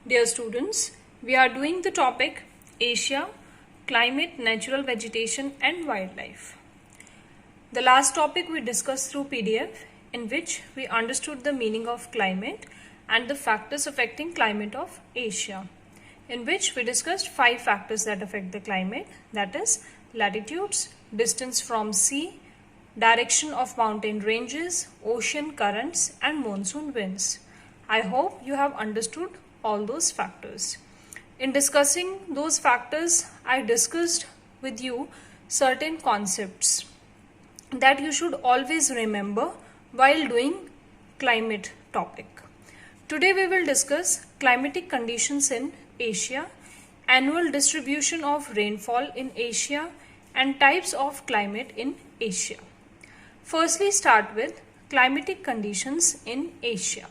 Dear students, we are doing the topic Asia, Climate, Natural Vegetation and Wildlife. The last topic we discussed through PDF, in which we understood the meaning of climate and the factors affecting climate of Asia, in which we discussed 5 factors that affect the climate, that is latitudes, distance from sea, direction of mountain ranges, ocean currents and monsoon winds. I hope you have understood all those factors. In discussing those factors, I discussed with you certain concepts that you should always remember while doing climate topic. Today we will discuss climatic conditions in Asia, annual distribution of rainfall in Asia and types of climate in Asia. Firstly, start with climatic conditions in Asia.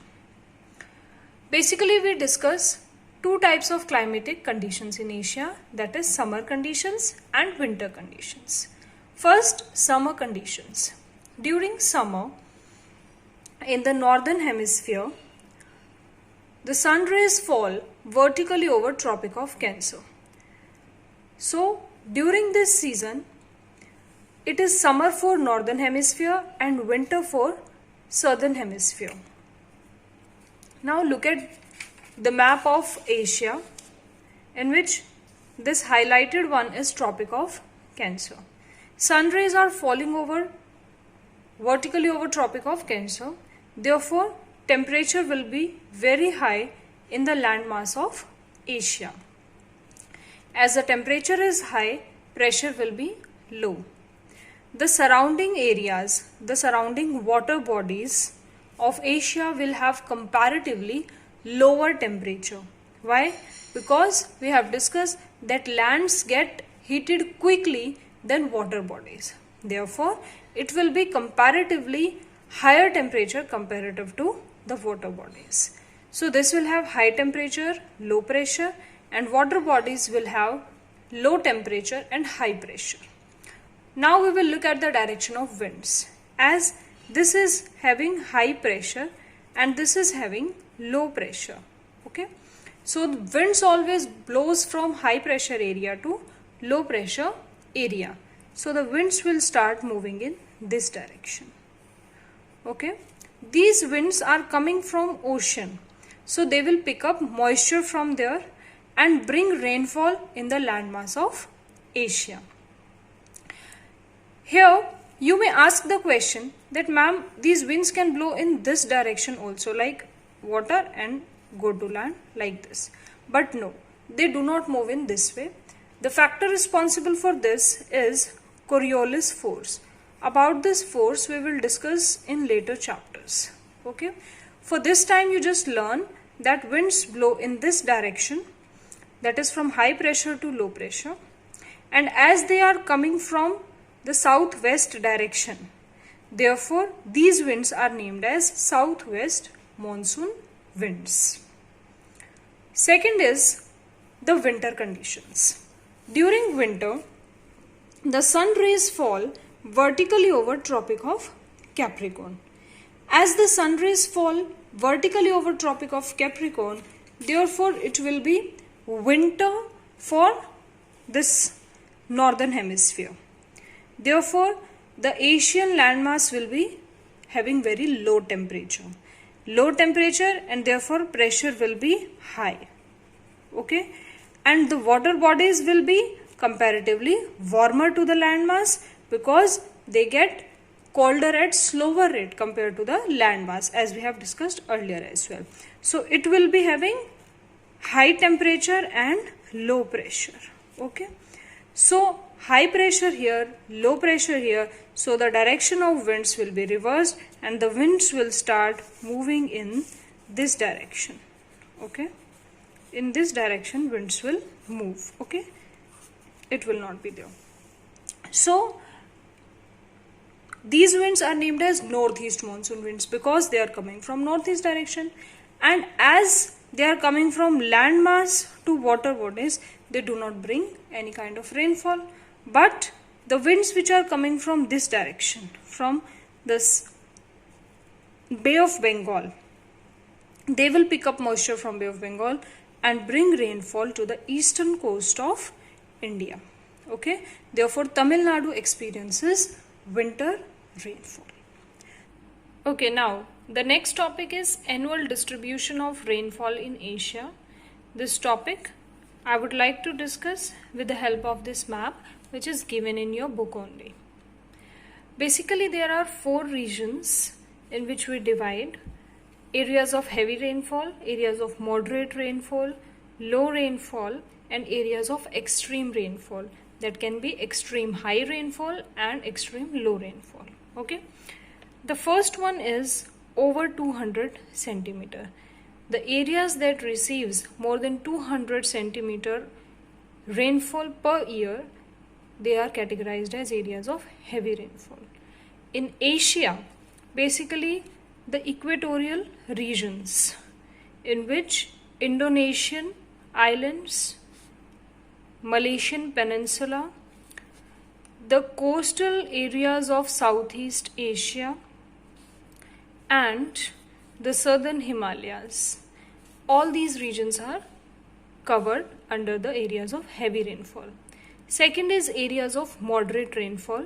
Basically, we discuss 2 types of climatic conditions in Asia, that is summer conditions and winter conditions. First, summer conditions. During summer, in the northern hemisphere, the sun rays fall vertically over Tropic of Cancer. So, during this season, it is summer for northern hemisphere and winter for southern hemisphere. Now look at the map of Asia, in which this highlighted one is Tropic of Cancer. Sun rays are falling vertically over Tropic of Cancer. Therefore, temperature will be very high in the landmass of Asia. As the temperature is high, pressure will be low. The surrounding areas, the surrounding water bodies of Asia will have comparatively lower temperature. Why? Because we have discussed that lands get heated quickly than water bodies. Therefore, it will be comparatively higher temperature comparative to the water bodies. So this will have high temperature, low pressure, and water bodies will have low temperature and high pressure. Now we will look at the direction of winds. As this is having high pressure and this is having low pressure. Okay. So the winds always blows from high pressure area to low pressure area. So the winds will start moving in this direction. Okay. These winds are coming from ocean. So they will pick up moisture from there and bring rainfall in the landmass of Asia. Here you may ask the question that ma'am, these winds can blow in this direction also, like water, and go to land like this. But no, they do not move in this way. The factor responsible for this is Coriolis force. About this force we will discuss in later chapters. Okay. For this time you just learn that winds blow in this direction, that is from high pressure to low pressure, and as they are coming from the southwest direction, therefore these winds are named as southwest monsoon winds. Second is the winter conditions. During winter, the sun rays fall vertically over Tropic of Capricorn. As the sun rays fall vertically over Tropic of Capricorn, therefore it will be winter for this northern hemisphere. Therefore, the Asian landmass will be having very low temperature. Low temperature and therefore pressure will be high. Okay. And the water bodies will be comparatively warmer to the landmass because they get colder at slower rate compared to the landmass, as we have discussed earlier as well. So it will be having high temperature and low pressure. Okay. So high pressure here, low pressure here, so the direction of winds will be reversed and the winds will start moving in this direction. Okay. In this direction winds will move. Okay. It will not be there. So these winds are named as northeast monsoon winds because they are coming from northeast direction, and as they are coming from landmass to water bodies, they do not bring any kind of rainfall. But the winds which are coming from this direction, from this Bay of Bengal, they will pick up moisture from Bay of Bengal and bring rainfall to the eastern coast of India. Okay, therefore Tamil Nadu experiences winter rainfall. Okay, now the next topic is annual distribution of rainfall in Asia. This topic I would like to discuss with the help of this map, which is given in your book only. Basically, there are 4 regions in which we divide: areas of heavy rainfall, areas of moderate rainfall, low rainfall, and areas of extreme rainfall. That can be extreme high rainfall and extreme low rainfall. Okay. The first one is over 200 centimeter. The areas that receives more than 200 centimeter rainfall per year, they are categorized as areas of heavy rainfall. In Asia, basically the equatorial regions, in which Indonesian islands, Malaysian peninsula, the coastal areas of Southeast Asia, and the southern Himalayas. All these regions are covered under the areas of heavy rainfall. Second is areas of moderate rainfall.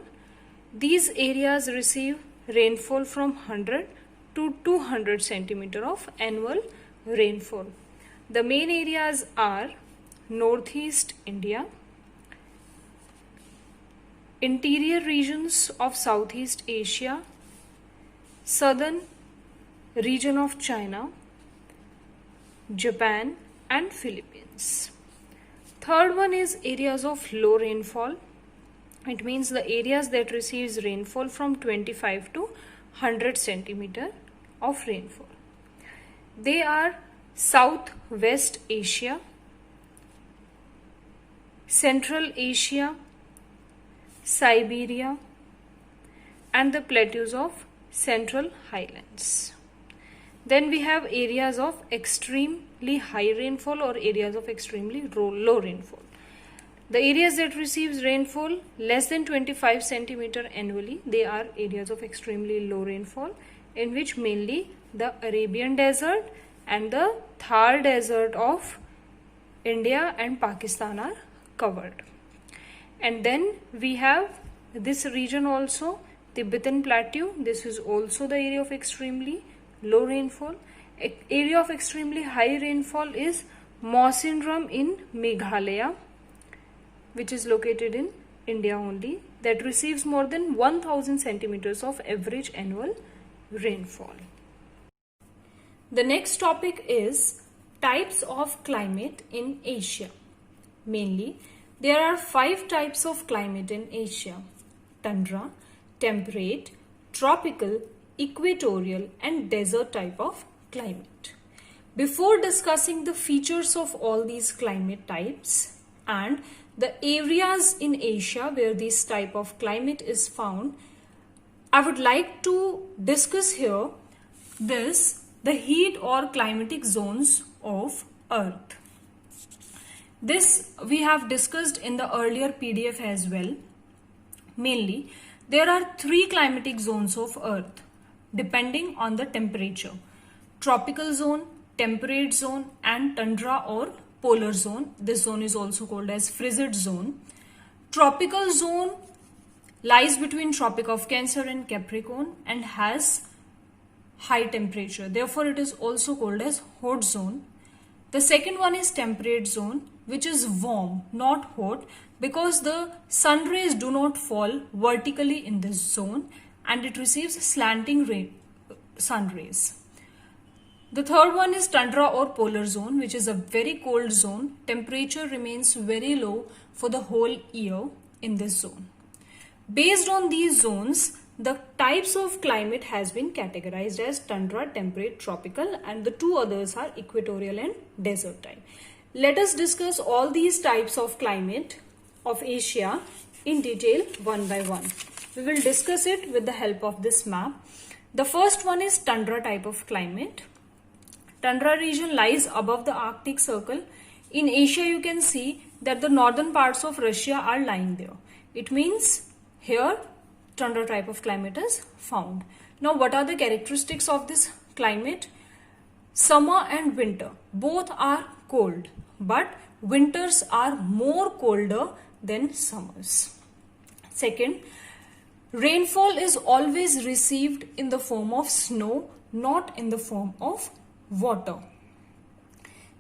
These areas receive rainfall from 100 to 200 centimeter of annual rainfall. The main areas are Northeast India, interior regions of Southeast Asia, southern region of China, Japan, and Philippines. Third one is areas of low rainfall. It means the areas that receives rainfall from 25 to 100 centimeter of rainfall. They are Southwest Asia, Central Asia, Siberia, and the plateaus of Central Highlands. Then we have areas of extremely high rainfall or areas of extremely low rainfall. The areas that receives rainfall less than 25 centimeter annually, they are areas of extremely low rainfall, in which mainly the Arabian Desert and the Thar Desert of India and Pakistan are covered. And then we have this region also, Tibetan Plateau. This is also the area of extremely low rainfall. Area of extremely high rainfall is Mawsynram in Meghalaya, which is located in India only, that receives more than 1000 centimeters of average annual rainfall. The next topic is types of climate in Asia. Mainly, there are 5 types of climate in Asia: tundra, temperate, tropical, equatorial, and desert type of climate. Before discussing the features of all these climate types and the areas in Asia where this type of climate is found, I would like to discuss here the heat or climatic zones of Earth. This we have discussed in the earlier PDF as well. Mainly, there are 3 climatic zones of Earth depending on the temperature: tropical zone, temperate zone, and tundra or polar zone. This zone is also called as frigid zone. Tropical zone lies between Tropic of Cancer and Capricorn and has high temperature. Therefore, it is also called as hot zone. The second one is temperate zone, which is warm, not hot, because the sun rays do not fall vertically in this zone and it receives slanting sun rays. The third one is tundra or polar zone, which is a very cold zone. Temperature remains very low for the whole year in this zone. Based on these zones, the types of climate has been categorized as tundra, temperate, tropical, and the 2 others are equatorial and desert type. Let us discuss all these types of climate of Asia in detail one by one. We will discuss it with the help of this map. The first one is tundra type of climate. Tundra region lies above the Arctic Circle. In Asia, you can see that the northern parts of Russia are lying there. It means here tundra type of climate is found. Now, what are the characteristics of this climate? Summer and winter both are cold, but winters are more colder than summers. Second, rainfall is always received in the form of snow, not in the form of water.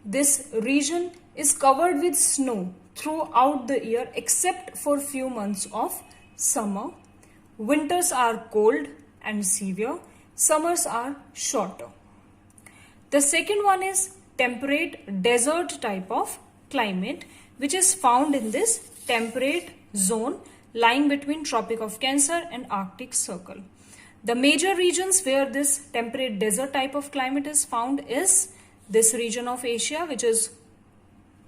This region is covered with snow throughout the year except for few months of summer. Winters are cold and severe. Summers are shorter. The second one is temperate desert type of climate, which is found in this temperate zone lying between Tropic of Cancer and Arctic Circle. The major regions where this temperate desert type of climate is found is this region of Asia, which is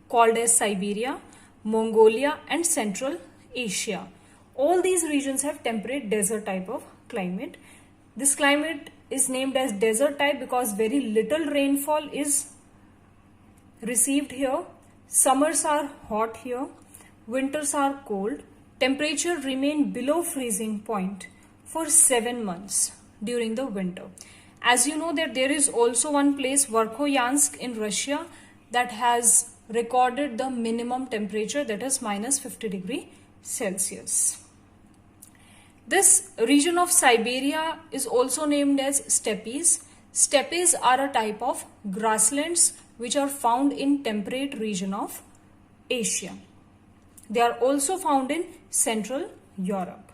called as Siberia, Mongolia and Central Asia. All these regions have temperate desert type of climate. This climate is named as desert type because very little rainfall is received here. Summers are hot here. Winters are cold. Temperature remain below freezing point for 7 months during the winter. As you know that there is also one place, Verkhoyansk in Russia, that has recorded the minimum temperature, that is minus 50 degrees Celsius. This region of Siberia is also named as steppes. Steppes are a type of grasslands which are found in temperate region of Asia. They are also found in Central Europe.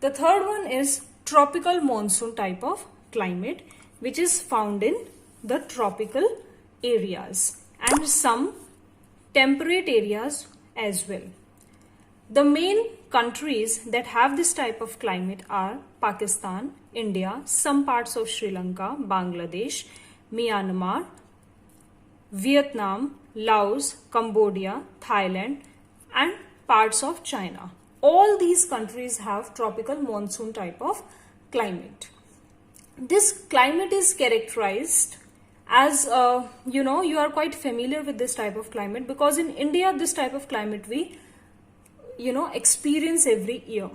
The third one is tropical monsoon type of climate, which is found in the tropical areas and some temperate areas as well. The main countries that have this type of climate are Pakistan, India, some parts of Sri Lanka, Bangladesh, Myanmar, Vietnam, Laos, Cambodia, Thailand, and parts of China. All these countries have tropical monsoon type of climate. This climate is characterized as, you are quite familiar with this type of climate because in India, this type of climate we, experience every year.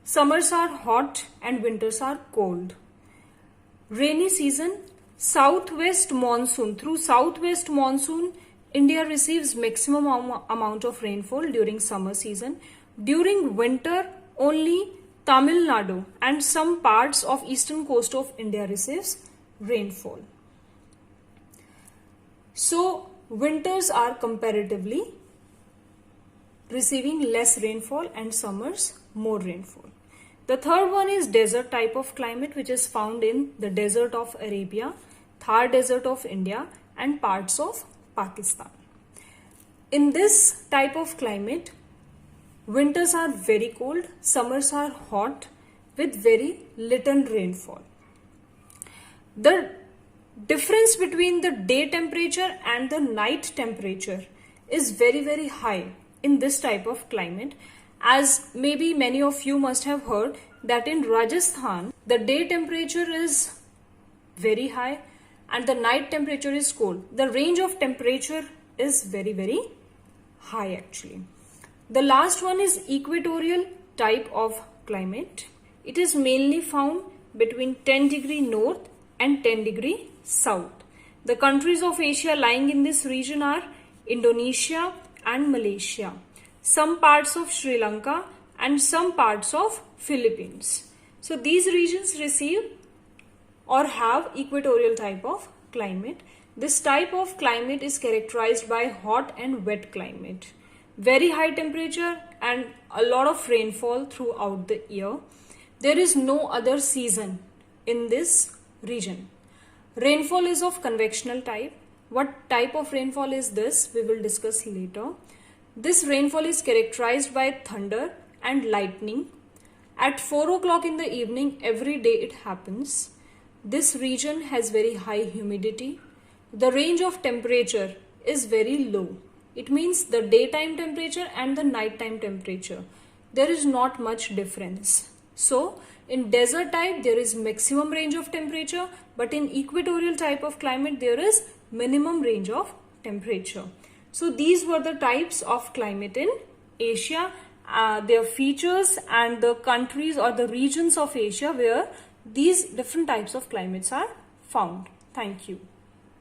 Summers are hot and winters are cold. Rainy season, southwest monsoon. Through southwest monsoon, India receives maximum amount of rainfall during summer season. During winter, only Tamil Nadu and some parts of eastern coast of India receives rainfall. So, winters are comparatively receiving less rainfall and summers more rainfall. The third one is desert type of climate, which is found in the desert of Arabia, Thar desert of India and parts of Pakistan. In this type of climate, winters are very cold, summers are hot with very little rainfall. The difference between the day temperature and the night temperature is very, very high in this type of climate, as maybe many of you must have heard that in Rajasthan, the day temperature is very high and the night temperature is cold. The range of temperature is very, very high actually. The last one is equatorial type of climate. It is mainly found between 10 degree north and 10 degree south. The countries of Asia lying in this region are Indonesia and Malaysia, some parts of Sri Lanka and some parts of Philippines. So these regions receive or have equatorial type of climate. This type of climate is characterized by hot and wet climate, very high temperature and a lot of rainfall throughout the year. There is no other season in this region. Rainfall is of convectional type. What type of rainfall is this? We will discuss later. This rainfall is characterized by thunder and lightning. At 4 o'clock in the evening, every day it happens. This region has very high humidity. The range of temperature is very low. It means the daytime temperature and the nighttime temperature, there is not much difference. So in desert type there is maximum range of temperature, but in equatorial type of climate there is minimum range of temperature. So these were the types of climate in Asia, their features and the countries or the regions of Asia where these different types of climates are found. Thank you.